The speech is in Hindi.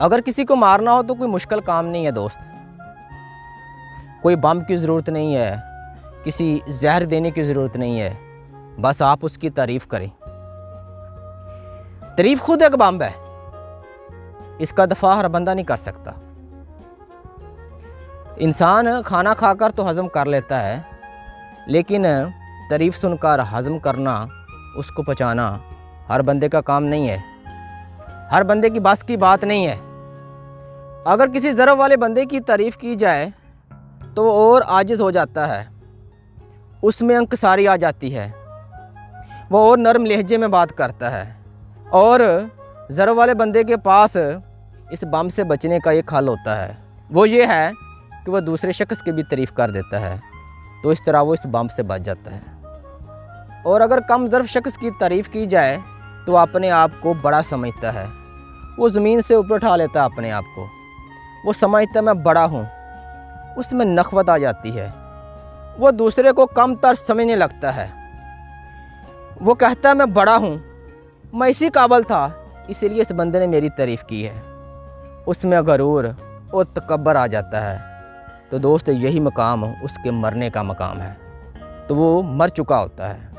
अगर किसी को मारना हो तो कोई मुश्किल काम नहीं है दोस्त। कोई बम की ज़रूरत नहीं है, किसी जहर देने की ज़रूरत नहीं है, बस आप उसकी तारीफ़ करें। तारीफ़ खुद एक बम है, इसका दफा हर बंदा नहीं कर सकता। इंसान खाना खाकर तो हज़म कर लेता है, लेकिन तारीफ़ सुनकर हज़म करना, उसको पचाना हर बंदे का काम नहीं है, हर बंदे की बस की बात नहीं है। अगर किसी ज़रफ़ वाले बंदे की तारीफ़ की जाए तो वो और आजिज़ हो जाता है, उसमें इंकिसारी आ जाती है, वो और नरम लहजे में बात करता है। और ज़रफ़ वाले बंदे के पास इस बम से बचने का एक हल होता है, वो ये है कि वह दूसरे शख्स की भी तारीफ़ कर देता है, तो इस तरह वो इस बम से बच जाता है। और अगर कम ज़रफ़ शख्स की तारीफ़ की जाए तो अपने आप को बड़ा समझता है, वो ज़मीन से ऊपर उठा लेता है अपने आप को, वो समझता है मैं बड़ा हूँ, उसमें नख़वत आ जाती है, वो दूसरे को कम तर समझने लगता है। वो कहता है मैं बड़ा हूँ, मैं इसी काबिल था, इसीलिए इस बंदे ने मेरी तारीफ़ की है। उसमें गरूर और तकब्बर आ जाता है। तो दोस्त यही मकाम उसके मरने का मकाम है, तो वो मर चुका होता है।